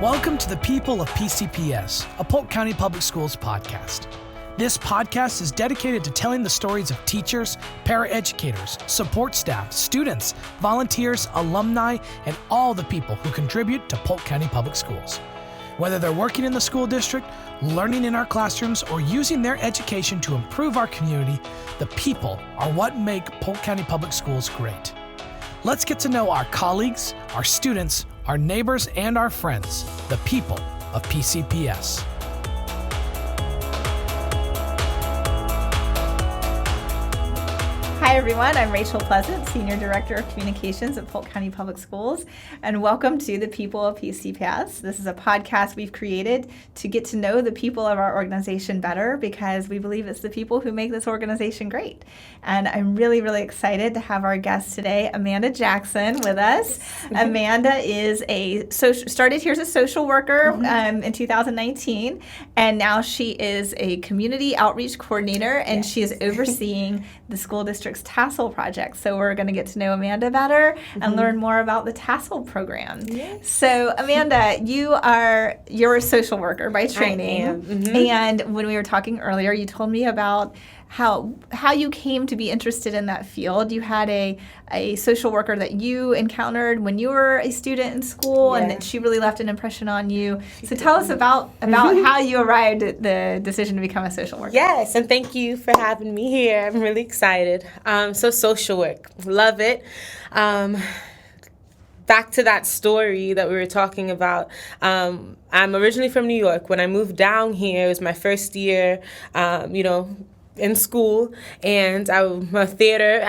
Welcome to the People of PCPS, a Polk County Public Schools podcast. This podcast is dedicated to telling the stories of teachers, paraeducators, support staff, students, volunteers, alumni, and all the people who contribute to Polk County Public Schools. Whether they're working in the school district, learning in our classrooms, or using their education to improve our community, the people are what make Polk County Public Schools great. Let's get to know our colleagues, our students, our neighbors, and our friends, the people of PCPS. Hi everyone, I'm Rachel Pleasant, Senior Director of Communications at Polk County Public Schools, and welcome to the People of PCPS. This is a podcast we've created to get to know the people of our organization better because we believe it's the people who make this organization great. And I'm really, really excited to have our guest today, Amanda Jackson, with us. Amanda is started here as a social worker in 2019, and now she is a Community Outreach Coordinator, and she is overseeing the school district's Tassel Project. So we're going to get to know Amanda better and learn more about the Tassel program. Yes. So Amanda, you're a social worker by training. I am. And when we were talking earlier, you told me about how you came to be interested in that field. You had a social worker that you encountered when you were a student in school, and that she really left an impression on you. So tell us about how you arrived at the decision to become a social worker. Yes, and thank you for having me here. I'm really excited. So social work, love it. Back to that story that we were talking about. I'm originally from New York. When I moved down here, it was my first year, in school, and I'm a theater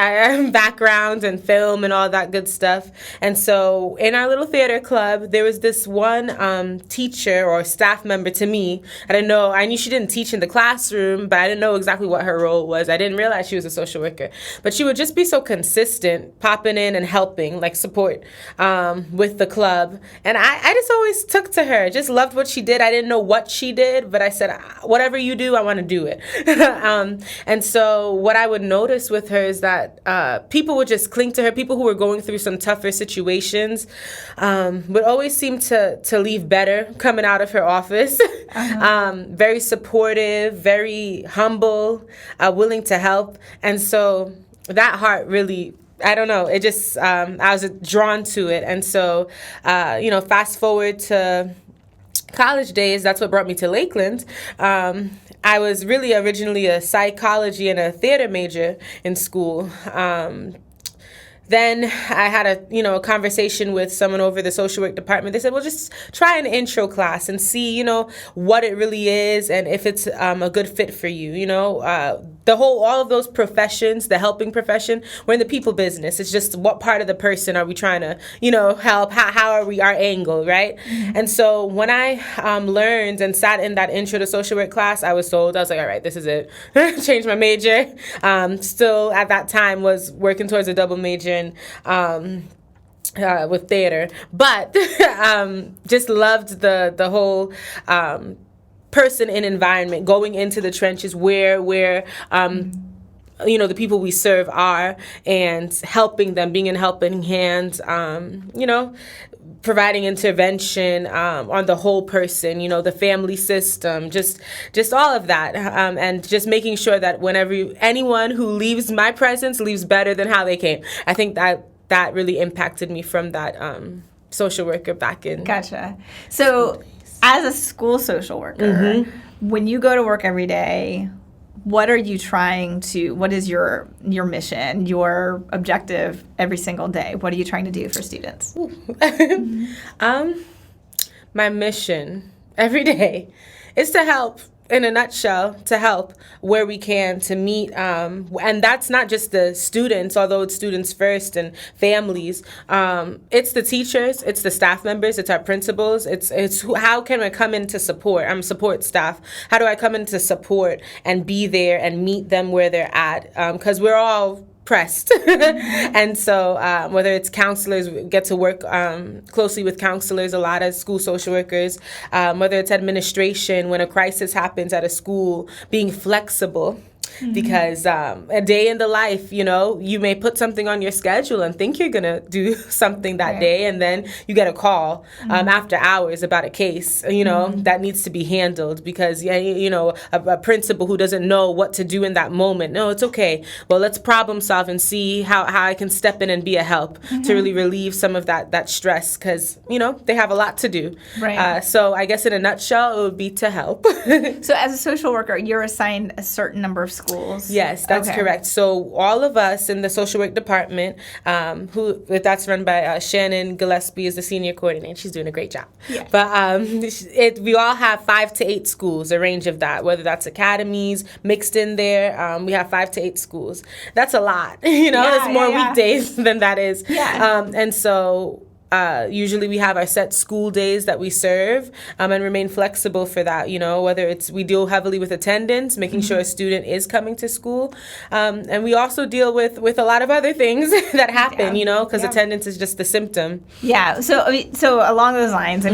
background and film and all that good stuff. And so in our little theater club, there was this one teacher or staff member to me. I knew she didn't teach in the classroom, but I didn't know exactly what her role was. I didn't realize she was a social worker. But she would just be so consistent, popping in and helping, like support with the club. And I just always took to her, just loved what she did. I didn't know what she did, but I said, whatever you do, I want to do it. And so what I would notice with her is that people would just cling to her. People who were going through some tougher situations would always seem to leave better coming out of her office. Very supportive, very humble, willing to help. And so that heart really, I don't know, it just, I was drawn to it. And so, fast forward to college days, that's what brought me to Lakeland. I was really originally a psychology and a theater major in school. Then I had a conversation with someone over the social work department. They said, well, just try an intro class and see, what it really is and if it's a good fit for you. All of those professions, the helping profession, we're in the people business. It's just what part of the person are we trying to, help? How are we, our angle, right? Mm-hmm. And so when I learned and sat in that intro to social work class, I was like, all right, this is it. Changed my major. Still at that time was working towards a double major with theater, but just loved the whole person and environment, going into the trenches where the people we serve are, and helping them, being in helping hands, providing intervention on the whole person, the family system, just all of that, and just making sure that whenever anyone who leaves my presence leaves better than how they came. I think that really impacted me from that social worker back in. Gotcha. So as a school social worker, when you go to work every day, what is your mission, your objective every single day? What are you trying to do for students? My mission every day is to help, in a nutshell, to help where we can, to meet, and that's not just the students, although it's students first and families. It's the teachers, it's the staff members, it's our principals, it's how can I come in to support? I'm support staff. How do I come in to support and be there and meet them where they're at? Because we're all pressed. And so whether it's counselors, we get to work closely with counselors a lot as school social workers, whether it's administration, when a crisis happens at a school, being flexible because a day in the life, you may put something on your schedule and think you're going to do something that day, and then you get a call after hours about a case, that needs to be handled because, a principal who doesn't know what to do in that moment. No, it's okay. Well, let's problem solve and see how I can step in and be a help to really relieve some of that stress because, they have a lot to do. Right. So I guess in a nutshell, it would be to help. So as a social worker, you're assigned a certain number of schools? Yes, that's correct. So all of us in the social work department, that's run by Shannon Gillespie, is the senior coordinator. She's doing a great job. Yeah. But we all have 5 to 8 schools, a range of that, whether that's academies mixed in there. We have 5 to 8 schools. That's a lot. There's more weekdays than that is. Yeah. And so usually we have our set school days that we serve and remain flexible for that, whether we deal heavily with attendance, making sure a student is coming to school. And we also deal with a lot of other things that happen, because attendance is just the symptom. Yeah. So along those lines,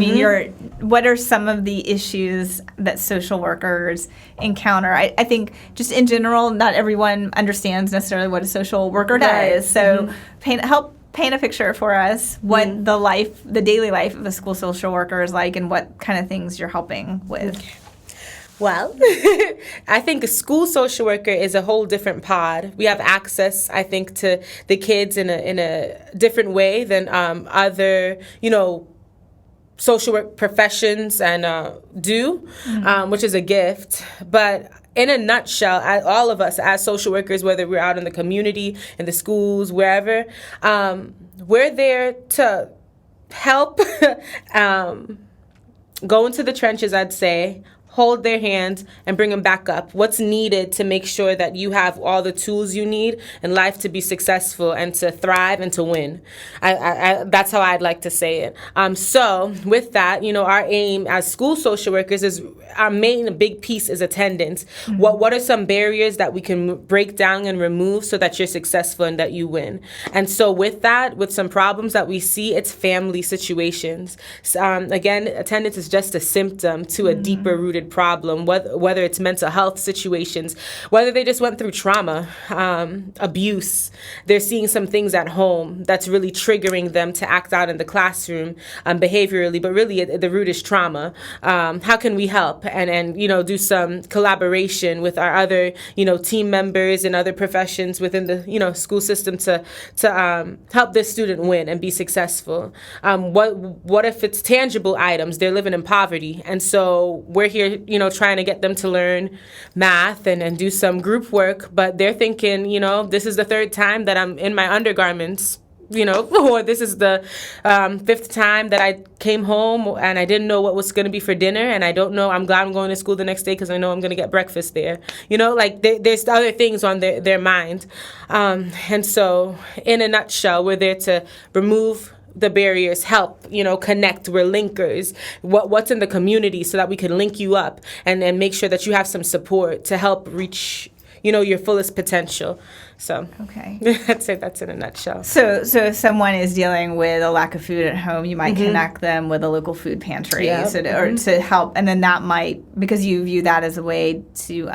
what are some of the issues that social workers encounter? I think just in general, not everyone understands necessarily what a social worker does. So help paint a picture for us what the daily life of a school social worker is like and what kind of things you're helping with. Well, I think a school social worker is a whole different pod. We have access, I think, to the kids in a different way than other, social work professions and do, which is a gift. But in a nutshell, all of us as social workers, whether we're out in the community, in the schools, wherever, we're there to help go into the trenches, I'd say, hold their hands and bring them back up. What's needed to make sure that you have all the tools you need in life to be successful and to thrive and to win. That's how I'd like to say it. So with that, our aim as school social workers is our main big piece is attendance. What are some barriers that we can break down and remove so that you're successful and that you win? And so with that, with some problems that we see, it's family situations. Again, attendance is just a symptom to a deeper rooted problem, whether it's mental health situations, whether they just went through trauma, abuse, they're seeing some things at home that's really triggering them to act out in the classroom behaviorally, but really the root is trauma. How can we help and do some collaboration with our other team members and other professions within the school system to help this student win and be successful? What if it's tangible items? They're living in poverty, and so we're here trying to get them to learn math and do some group work, but they're thinking, this is the 3rd time that I'm in my undergarments, or this is the 5th time that I came home and I didn't know what was going to be for dinner, and I don't know, I'm glad I'm going to school the next day because I know I'm going to get breakfast there. There's other things on their mind. And so in a nutshell, we're there to remove the barriers, help, connect. We're linkers. What's in the community so that we can link you up and make sure that you have some support to help reach, your fullest potential. So okay, I'd say that's in a nutshell. So if someone is dealing with a lack of food at home, you might connect them with a local food pantry or to help, and then that might, because you view that as a way to,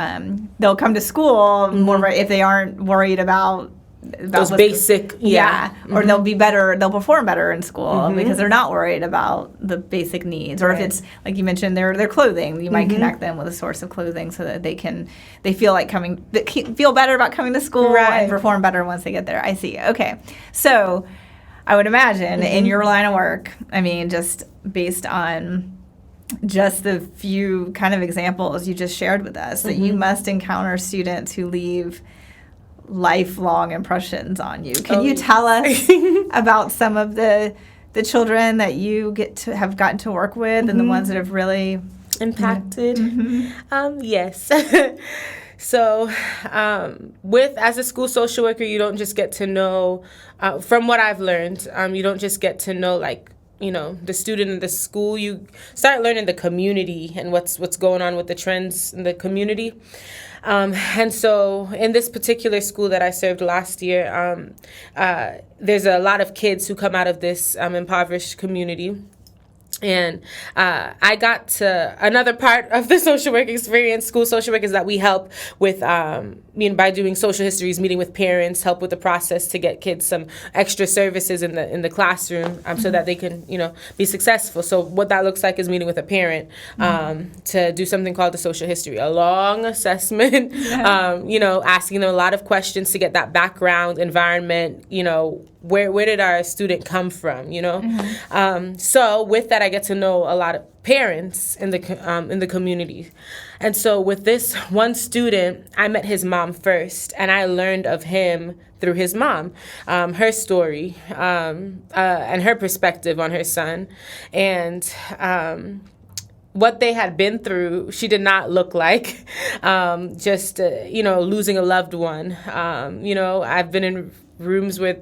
they'll come to school more if they aren't worried about those basic, or they'll perform better in school because they're not worried about the basic needs. Or if it's like you mentioned, their clothing, you might connect them with a source of clothing so that they feel better about coming to school and perform better once they get there. I see. Okay, so I would imagine in your line of work, just based on just the few kind of examples you just shared with us, that you must encounter students who leave lifelong impressions on you. Can you tell us about some of the children that you have gotten to work with and the ones that have really impacted? Yes. So as a school social worker, you don't just get to know, from what I've learned, you don't just get to know the student in the school. You start learning the community and what's going on with the trends in the community. And so in this particular school that I served last year, there's a lot of kids who come out of this impoverished community. And I got to another part of the social work experience, school social work, is that we help with, by doing social histories, meeting with parents, help with the process to get kids some extra services in the classroom, so that they can, be successful. So what that looks like is meeting with a parent to do something called the social history, a long assessment, asking them a lot of questions to get that background, environment, where did our student come from, So with that, I get to know a lot of parents in the community. And so with this one student, I met his mom first, and I learned of him through his mom, her story, and her perspective on her son. And what they had been through, she did not look like, losing a loved one. I've been in rooms with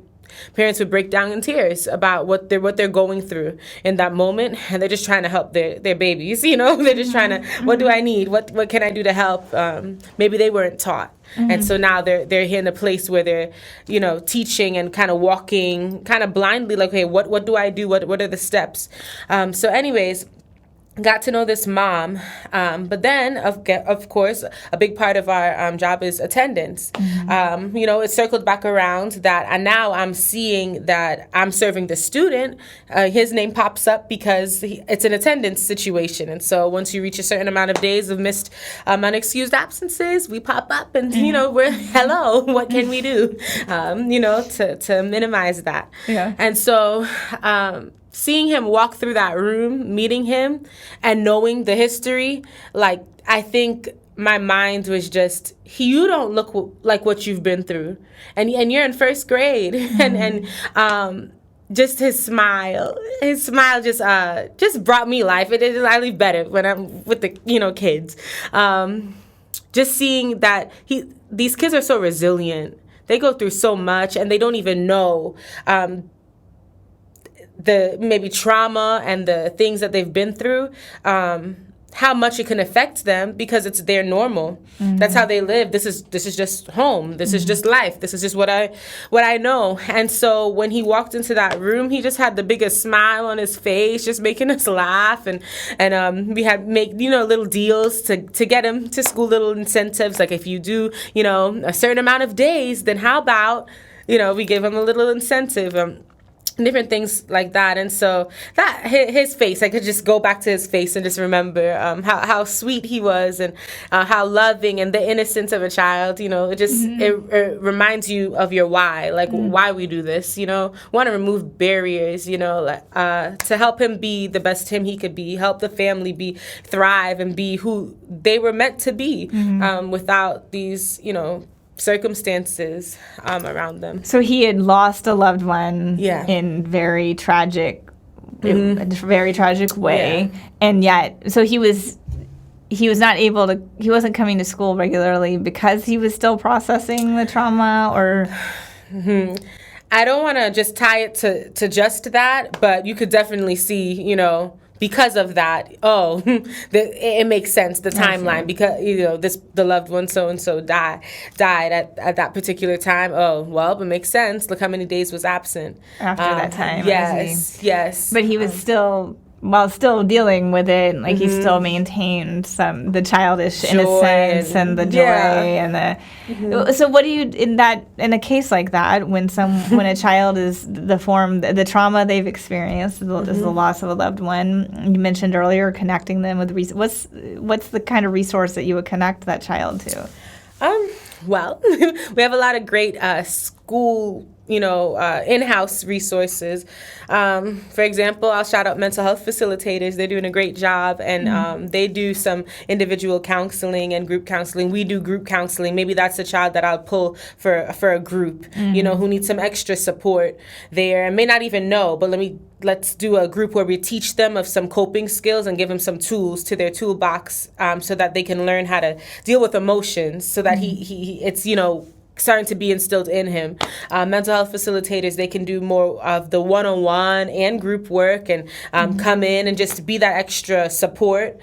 parents would break down in tears about what they're going through in that moment, and they're just trying to help their babies. They're just trying to, what do I need? What can I do to help? Maybe they weren't taught, and so now they're here in a place where they're, teaching and kind of walking, kind of blindly, like, okay, what do I do? What are the steps? So, anyways. Got to know this mom, but then, of course, a big part of our job is attendance. It circled back around that, and now I'm seeing that I'm serving the student. His name pops up because it's an attendance situation, and so once you reach a certain amount of days of missed unexcused absences, we pop up, and we're hello. What can we do? To minimize that. Yeah. And so. Seeing him walk through that room, meeting him, and knowing the history, like, I think my mind was just, you don't look like what you've been through. And you're in first grade. And just his smile just brought me life. I leave better when I'm with the, kids. Just seeing that these kids are so resilient. They go through so much, and they don't even know the maybe trauma and the things that they've been through, how much it can affect them, because it's their normal. That's how they live. This is just home. This is just life. This is just what I know. And so when he walked into that room, he just had the biggest smile on his face, just making us laugh. And we had little deals to get him to school, little incentives. Like, if you do, a certain amount of days, then how about, we give him a little incentive. Different things like that. And so that his face, I could just go back to his face and just remember how sweet he was, and how loving, and the innocence of a child. It reminds you of your why, like why we do this. Want to remove barriers, to help him be the best him he could be, help the family thrive and be who they were meant to be, without these circumstances around them. So he had lost a loved one in very tragic way, and yet so he was not able to. He wasn't coming to school regularly because he was still processing the trauma, or. I don't want to just tie it to just that, but you could definitely see, because of that, it makes sense, the timeline, because the loved one so and so died at that particular time. Oh, well, it makes sense. Look how many days was absent after that time. Yes. But he was still dealing with it, like he still maintained the childish innocence and the joy and the. So what do you in a case like that, when a child is the trauma they've experienced is the loss of a loved one? You mentioned earlier connecting them with what's the kind of resource that you would connect that child to? Well, we have a lot of great school. In-house resources. For example, I'll shout out mental health facilitators. They're doing a great job, and they do some individual counseling and group counseling. We do group counseling. Maybe that's a child that I'll pull for a group, who needs some extra support there and may not even know, but let's do a group where we teach them of some coping skills and give them some tools to their toolbox, so that they can learn how to deal with emotions, so that it's starting to be instilled in him. Mental health facilitators, they can do more of the one-on-one and group work, and come in and just be that extra support.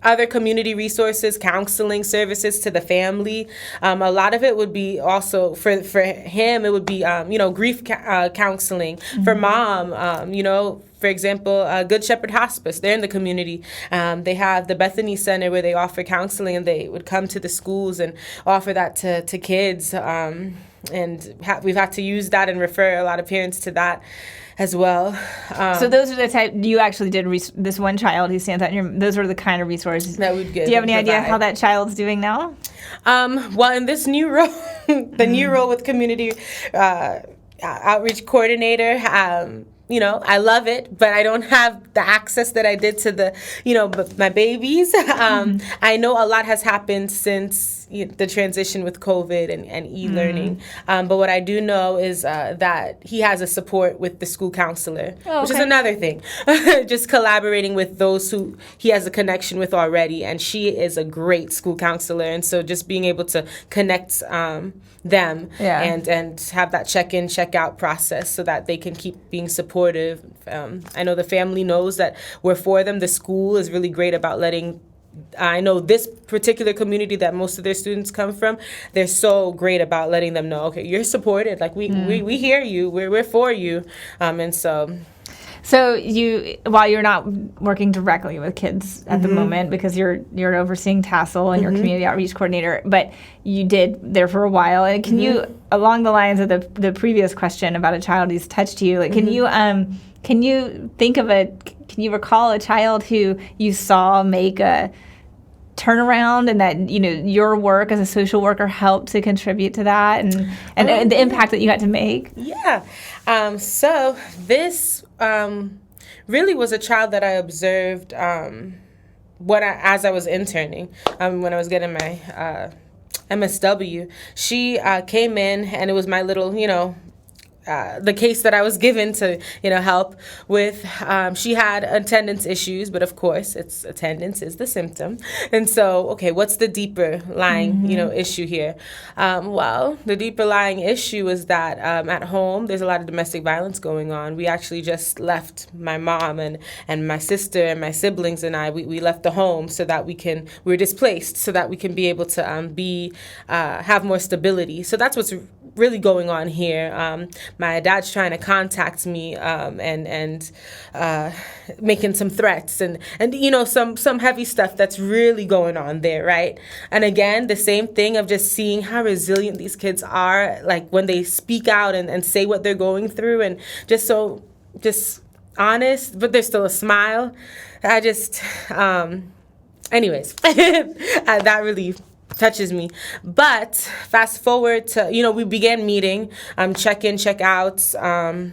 other community resources, counseling services to the family. A lot of it would be also for him. It would be grief counseling for mom. For example, Good Shepherd Hospice. They're in the community. They have the Bethany Center where they offer counseling, and they would come to the schools and offer that to kids. We've had to use that and refer a lot of parents to that as well. So those are the type, you actually did this one child who stands out in your, those are the kind of resources that we'd give. Do you have any idea how that child's doing now? Well, in this new role, new role with Community Outreach Coordinator, I love it, but I don't have the access that I did to my babies. I know a lot has happened since the transition with COVID and e-learning. But what I do know is that he has a support with the school counselor, which is another thing. Just collaborating with those who he has a connection with already. And she is a great school counselor. And so just being able to connect them and have that check-in, check-out process so that they can keep being supportive. I know the family knows that we're for them. The school is really great about I know this particular community that most of their students come from, they're so great about letting them know, okay, you're supported. Like we hear you, we're for you. And so you, while you're not working directly with kids at the moment because you're overseeing Tassel and you're community outreach coordinator, but you did there for a while. And can you, along the lines of the previous question about a child who's touched you, like can you recall a child who you saw make a turnaround and that your work as a social worker helped to contribute to that and the impact that you had to make? So this really was a child that I observed as I was interning, when I was getting my MSW. She came in, and it was my little, the case that I was given to, help with. She had attendance issues, but of course, attendance is the symptom. And so, okay, what's the deeper lying, issue here? Well, the deeper lying issue is that at home, there's a lot of domestic violence going on. We actually just left my mom and my sister and my siblings and I. We left the home so that we were displaced so that we can be able to have more stability. So that's what's really going on here. My dad's trying to contact me and making some threats and some heavy stuff that's really going on there, right? And again, the same thing of just seeing how resilient these kids are, like when they speak out and say what they're going through, and just honest, but there's still a smile. Anyways, that really touches me. But fast forward to, we began meeting, check-in, check-outs,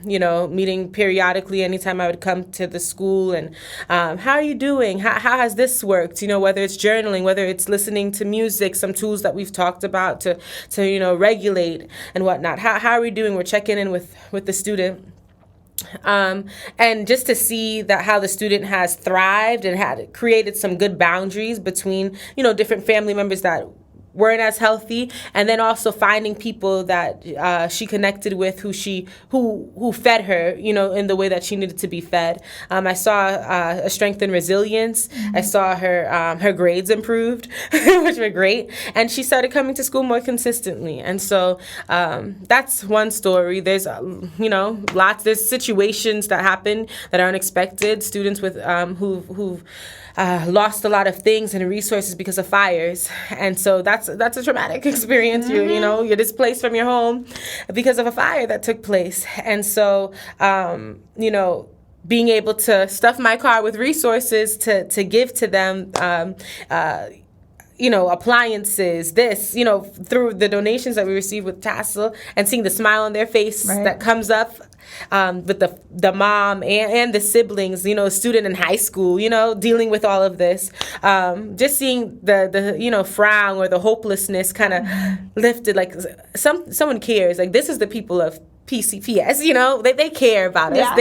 meeting periodically anytime I would come to the school. And how are you doing? How has this worked? Whether it's journaling, whether it's listening to music, some tools that we've talked about to regulate and whatnot. How are we doing? We're checking in with the student. And just to see how the student has thrived and had created some good boundaries between, different family members that weren't as healthy, and then also finding people that she connected with who fed her, in the way that she needed to be fed. I saw a strength and resilience. I saw her grades improved, which were great, and she started coming to school more consistently. And so that's one story. There's lots. There's situations that happen that are unexpected. Students with who've lost a lot of things and resources because of fires, and so that's a traumatic experience. You're displaced from your home because of a fire that took place, and so being able to stuff my car with resources to give to them. Appliances, through the donations that we receive with Tassel, and seeing the smile on their face that comes up with the mom and the siblings, a student in high school, dealing with all of this, just seeing the frown or the hopelessness kind of lifted, like someone cares, like this is the people of PCPS, they care about us.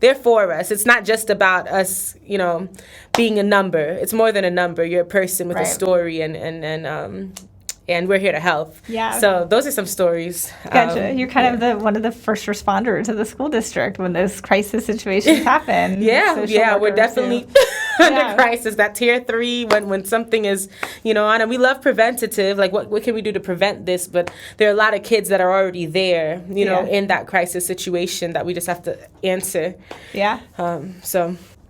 They're for us. It's not just about us, being a number. It's more than a number. You're a person with a story, and and we're here to help. Yeah. So those are some stories. Gotcha. You're kind of one of the first responders of the school district when those crisis situations happen. We're definitely under crisis. That tier 3 when something is, on, and we love preventative. Like what can we do to prevent this? But there are a lot of kids that are already there, in that crisis situation that we just have to answer. Yeah.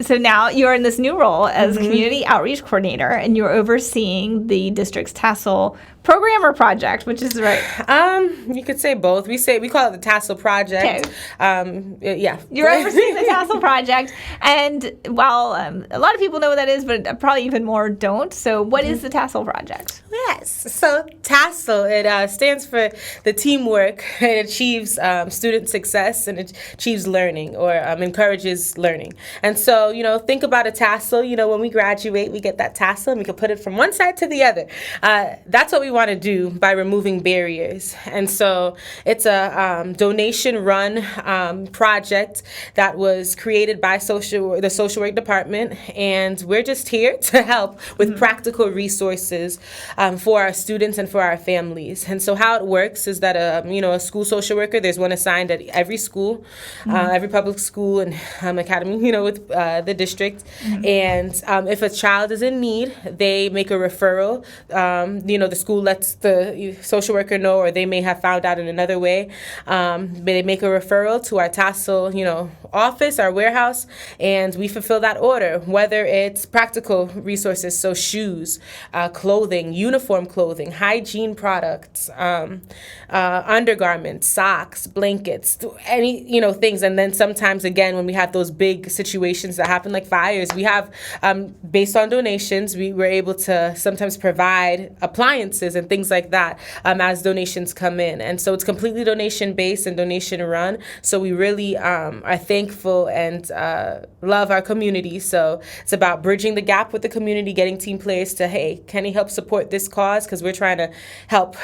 So now you're in this new role as Community Outreach Coordinator, and you're overseeing the district's Tassel program or project, which is right. You could say both. We call it the Tassel Project. Okay. You're overseeing the Tassel Project, and while a lot of people know what that is, but probably even more don't. So what is the Tassel Project? Yes. So Tassel, it stands for the teamwork. It achieves student success and it achieves learning or encourages learning. And so, think about a tassel. When we graduate, we get that tassel and we can put it from one side to the other. That's what we want to do by removing barriers. And so it's a donation-run project that was created by the social work department, and we're just here to help with practical resources for our students and for our families. And so how it works is that a school social worker, there's one assigned at every school, every public school and academy, with the district. And if a child is in need, they make a referral. The school lets the social worker know, or they may have found out in another way. They make a referral to our Tassel, office, our warehouse, and we fulfill that order, whether it's practical resources, so shoes, clothing, uniform clothing, hygiene products, undergarments, socks, blankets, any, things. And then sometimes, again, when we have those big situations that happen like fires, we have, based on donations, we were able to sometimes provide appliances and things like that as donations come in. And so it's completely donation-based and donation-run. So we really are thankful and love our community. So it's about bridging the gap with the community, getting team players to, hey, can you help support this cause? Because we're trying to help,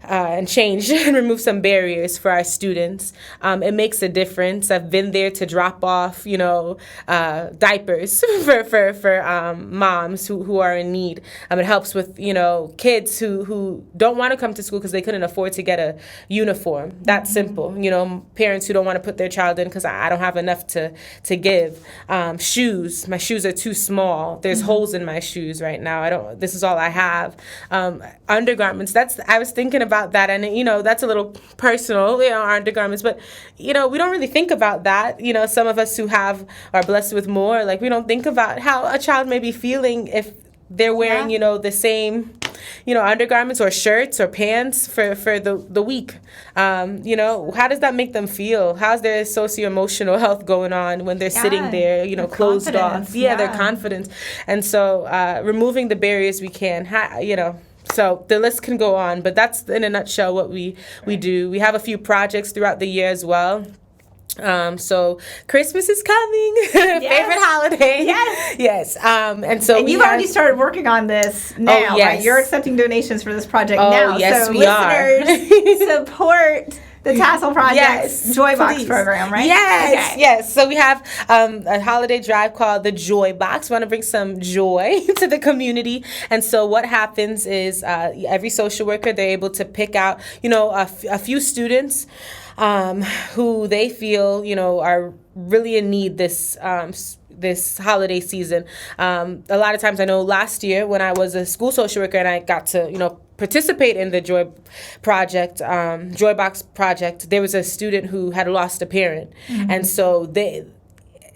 and change and remove some barriers for our students. It makes a difference. I've been there to drop off, diapers for moms who are in need. It helps with, kids who don't want to come to school because they couldn't afford to get a uniform. That's simple. Parents who don't want to put their child in because I don't have enough to give. Shoes. My shoes are too small. There's holes in my shoes right now. This is all I have. Undergarments. I was thinking about that, and that's a little personal, our undergarments, but we don't really think about that. Some of us who are blessed with more, we don't think about how a child may be feeling if they're wearing the same undergarments or shirts or pants for the week. How does that make them feel? How's their socio-emotional health going on when they're sitting there, closed off? Their confidence. And so removing the barriers we can, So the list can go on, but that's in a nutshell what we do. We have a few projects throughout the year as well. So Christmas is coming, favorite holiday. Yes. And you've already started working on this now, right? You're accepting donations for this project now. Yes, so we listeners, support the Tassel Project's Joy Box program, right? Yes. So we have a holiday drive called the Joy Box. We want to bring some joy to the community. And so what happens is every social worker, they're able to pick out, a few students who they feel, are really in need this holiday season. A lot of times, I know last year when I was a school social worker and I got to, participate in the Joy Project, Joy Box Project, there was a student who had lost a parent. And so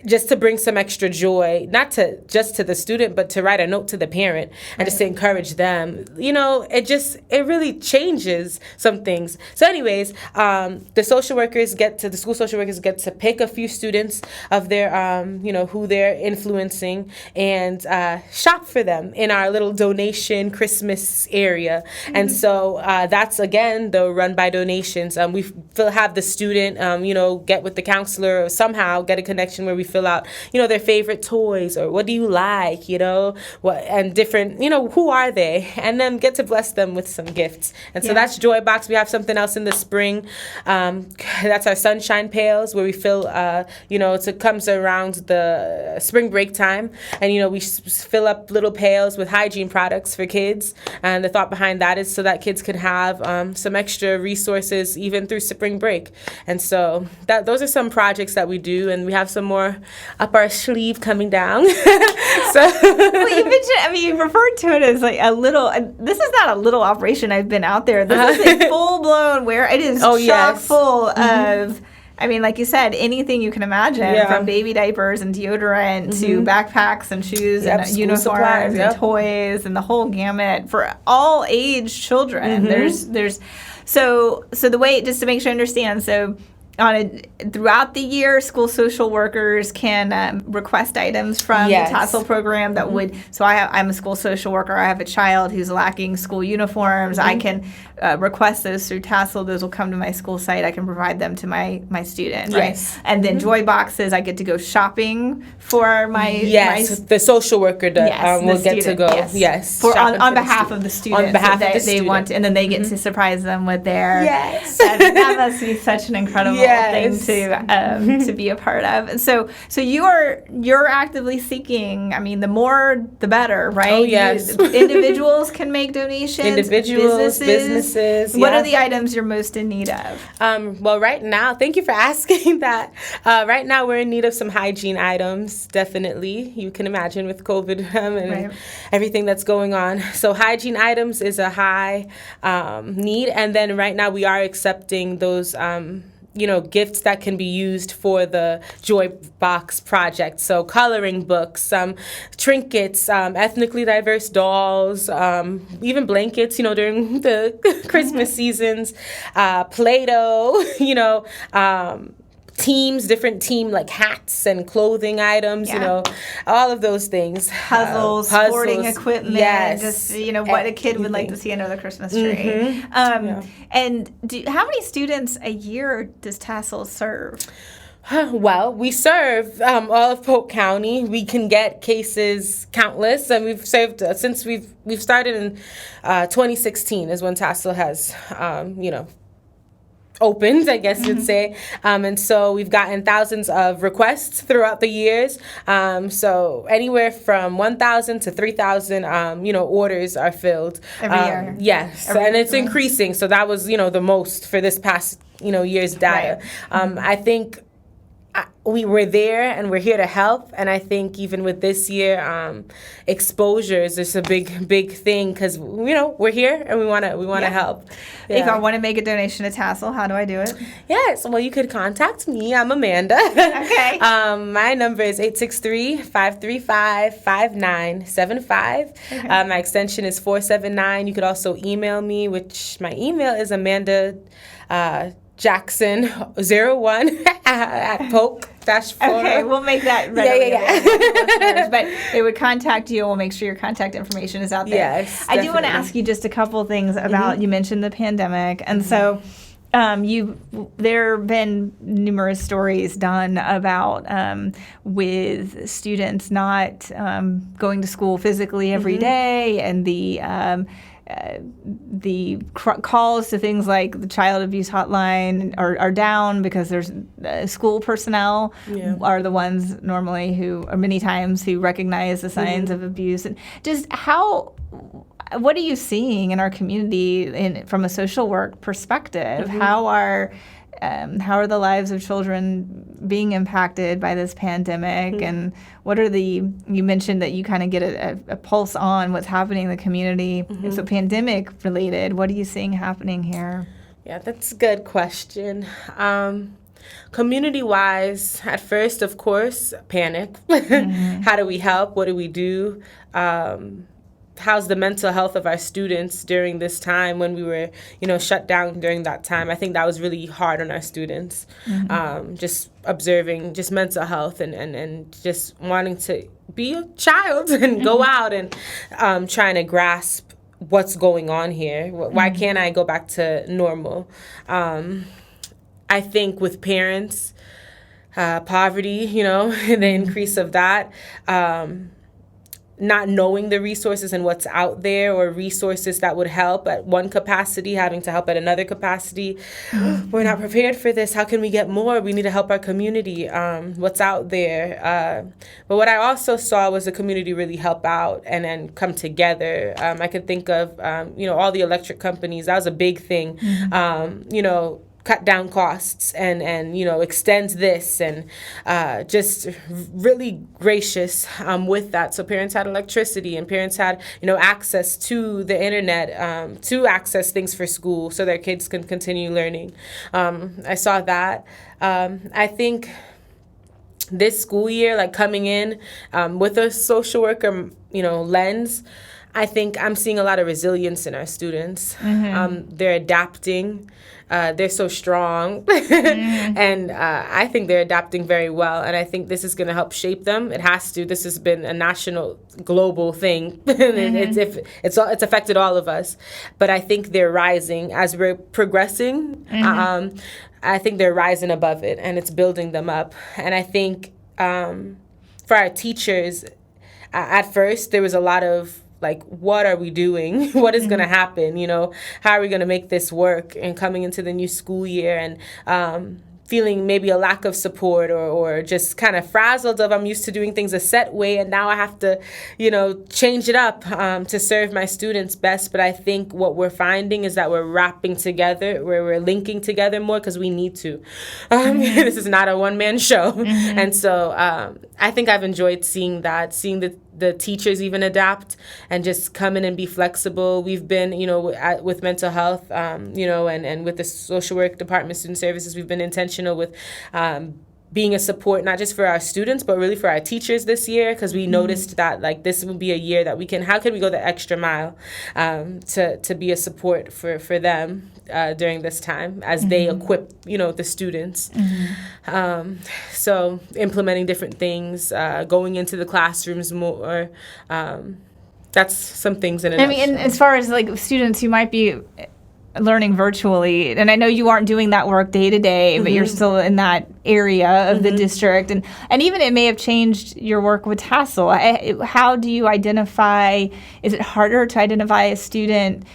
just to bring some extra joy, not just to the student, but to write a note to the parent and just to encourage them. It really changes some things. So anyways, the school social workers get to pick a few students of their, who they're influencing and shop for them in our little donation Christmas area. And so that's, again, the run by donations. We have the student, get with the counselor or somehow get a connection where we fill out, their favorite toys, or what do you like, what, and different, who are they, and then get to bless them with some gifts. And so that's Joy Box. We have something else in the spring. That's our Sunshine Pails, where we fill, it comes around the spring break time, and we fill up little pails with hygiene products for kids. And the thought behind that is so that kids could have some extra resources even through spring break. And so those are some projects that we do, and we have some more up our sleeve coming down. Well, you mentioned, you referred to it as like a little, this is not a little operation. I've been out there. This is a full-blown it is chock full of, like you said, anything you can imagine, from baby diapers and deodorant to backpacks and shoes and uniforms supplies, and toys and the whole gamut for all age children. There's so the way, just to make sure I understand, so throughout the year, school social workers can request items from the Tassel program that would. So I'm a school social worker. I have a child who's lacking school uniforms. I can request those through Tassel. Those will come to my school site. I can provide them to my student. Yes. Right? And then Joy Boxes, I get to go shopping for my the social worker will get to go on behalf of the students. On behalf of the they want to, and then they get to surprise them with their that must be such an incredible thing to be a part of. And so you're actively seeking, the more the better, right? Oh, yes. Individuals can make donations. Businesses. What are the items you're most in need of? Well, right now, thank you for asking that. Right now, we're in need of some hygiene items, definitely. You can imagine with COVID and everything that's going on. So hygiene items is a high need. And then right now, we are accepting those gifts that can be used for the Joy Box project. So coloring books, trinkets, ethnically diverse dolls, even blankets, during the Christmas seasons, Play-Doh, different team like hats and clothing items, all of those things. Puzzles, sporting equipment, just, what a kid would like to see under the Christmas tree. And how many students a year does Tassel serve? Well, we serve all of Polk County. We can get cases countless, and we've served since we've started in 2016 is when Tassel has, opened, I guess you'd say. And so we've gotten thousands of requests throughout the years. So anywhere from 1,000 to 3,000, orders are filled. Every year. Yes. And it's increasing. So that was, the most for this past, year's data. I think we were there and we're here to help. And I think even with this year, exposures is a big thing because, we're here and we want to help. Yeah. If I want to make a donation to Tassel, how do I do it? Yes, well, you could contact me. I'm Amanda. Okay. My number is 863-535-5975. Okay. My extension is 479. You could also email me, which my email is Amanda Jackson01 at Polk. Okay, we'll make that readily available. But they would contact you. We'll make sure your contact information is out there. Yes, I do want to ask you just a couple things about, you mentioned the pandemic, and so there have been numerous stories done about with students not going to school physically every day, and the calls to things like the child abuse hotline are down because there's school personnel are the ones normally many times who recognize the signs of abuse. And just what are you seeing in our community from a social work perspective? How are the lives of children being impacted by this pandemic? And what are you mentioned that you kind of get a pulse on what's happening in the community. So pandemic related, what are you seeing happening here? Yeah, that's a good question. Community-wise, at first, of course, panic. How do we help? What do we do? How's the mental health of our students during this time when we were, shut down during that time? I think that was really hard on our students. Just observing just mental health and just wanting to be a child and go out and trying to grasp what's going on here. Why can't I go back to normal? I think with parents, poverty, the increase of that, not knowing the resources and what's out there, or resources that would help at one capacity, having to help at another capacity. We're not prepared for this. How can we get more? We need to help our community. What's out there? But what I also saw was the community really help out and then come together. I could think of, all the electric companies. That was a big thing. Cut down costs and extends this, and just really gracious with that. So parents had electricity, and parents had access to the internet to access things for school so their kids can continue learning. I saw that. I think this school year, like coming in with a social worker lens, I think I'm seeing a lot of resilience in our students. They're adapting. They're so strong. And I think they're adapting very well. And I think this is going to help shape them. It has to. This has been a national, global thing. It's affected all of us. But I think they're rising as we're progressing. I think they're rising above it, and it's building them up. And I think for our teachers, at first there was a lot of what are we doing? What is going to happen? How are we going to make this work? And coming into the new school year and feeling maybe a lack of support or just kind of frazzled of I'm used to doing things a set way, and now I have to, change it up to serve my students best. But I think what we're finding is that we're wrapping together, we're linking together more because we need to. This is not a one-man show. And so I think I've enjoyed seeing that, seeing the teachers even adapt and just come in and be flexible. We've been, with mental health, and with the social work department, student services, we've been intentional with being a support, not just for our students, but really for our teachers this year, because we noticed that this will be a year that how can we go the extra mile to be a support for them during this time as they equip, the students. So implementing different things, going into the classrooms more. That's some things in a nutshell. And as far as students who might be learning virtually, and I know you aren't doing that work day to day, but you're still in that area of the district, and even it may have changed your work with Tassel. How do you identify? Is it harder to identify students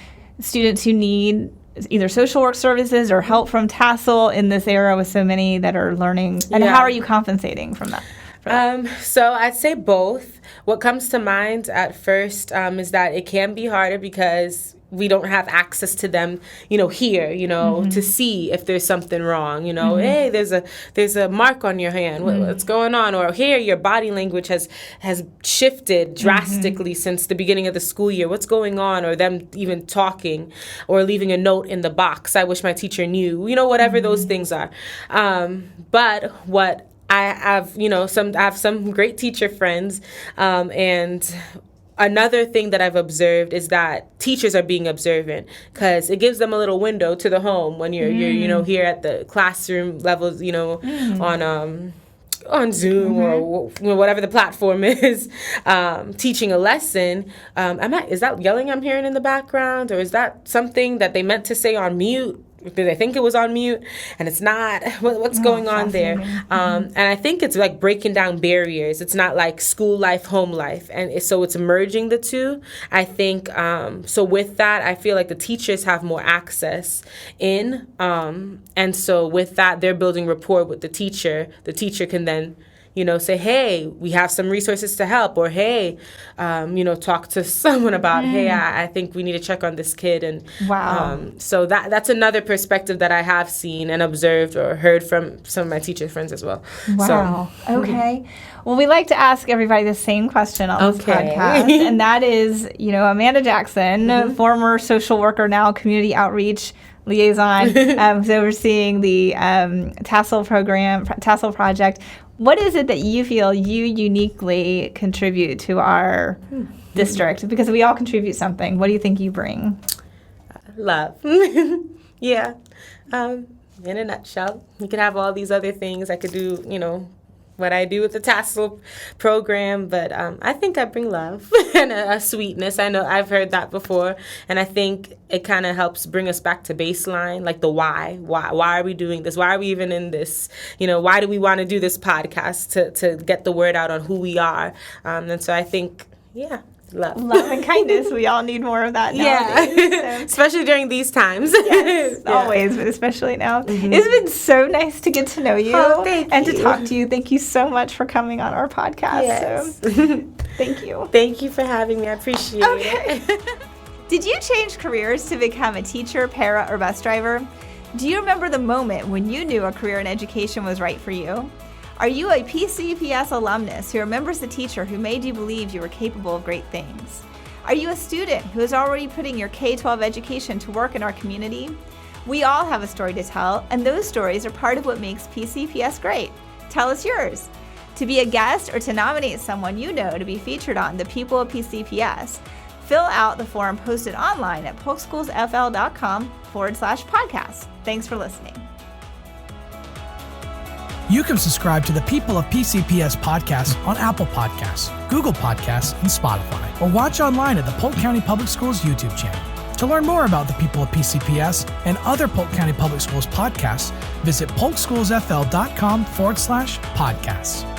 who need either social work services or help from Tassel in this era with so many that are learning? And how are you compensating from that? So I'd say both. What comes to mind at first is that it can be harder because we don't have access to them, here, to see if there's something wrong, hey, there's a mark on your hand, what's going on? Or here, your body language has shifted drastically since the beginning of the school year. What's going on? Or them even talking or leaving a note in the box. I wish my teacher knew, whatever those things are. But what I have, I have some great teacher friends, and another thing that I've observed is that teachers are being observant because it gives them a little window to the home when you're here at the classroom levels, on Zoom or whatever the platform is, teaching a lesson. Is that yelling I'm hearing in the background, or is that something that they meant to say on mute? Did I think it was on mute and it's not? What's going on there? And I think it's breaking down barriers. It's not like school life, home life. And so it's merging the two. I think, so with that, I feel like the teachers have more access in. And so with that, they're building rapport with the teacher. The teacher can then say, hey, we have some resources to help, or hey, talk to someone about, hey, I think we need to check on this kid. And so that's another perspective that I have seen and observed or heard from some of my teacher friends as well. Wow. So, okay. Well, we like to ask everybody the same question on this podcast, and that is, Amanda Jackson, former social worker, now Community Outreach Liaison, who's overseeing the Tassel Project. What is it that you feel you uniquely contribute to our district? Because we all contribute something. What do you think you bring? Love. Yeah. In a nutshell, you could have all these other things. I could do, what I do with the Tassel program, but I think I bring love and a sweetness. I know I've heard that before, and I think it kind of helps bring us back to baseline, like the why. Why are we doing this? Why are we even in this? Why do we want to do this podcast to get the word out on who we are? And so I think, love and kindness. We all need more of that nowadays. Yeah, so. Especially during these times. Yes, always, but especially now. Mm-hmm. It's been so nice to get to know you and to talk to you. Thank you so much for coming on our podcast. Yes. So, thank you. Thank you for having me. I appreciate it. Did you change careers to become a teacher, para, or bus driver? Do you remember the moment when you knew a career in education was right for you? Are you a PCPS alumnus who remembers the teacher who made you believe you were capable of great things? Are you a student who is already putting your K-12 education to work in our community? We all have a story to tell, and those stories are part of what makes PCPS great. Tell us yours. To be a guest or to nominate someone you know to be featured on The People of PCPS, fill out the form posted online at polkschoolsfl.com/podcast. Thanks for listening. You can subscribe to the People of PCPS podcast on Apple Podcasts, Google Podcasts, and Spotify, or watch online at the Polk County Public Schools YouTube channel. To learn more about the People of PCPS and other Polk County Public Schools podcasts, visit polkschoolsfl.com/podcasts.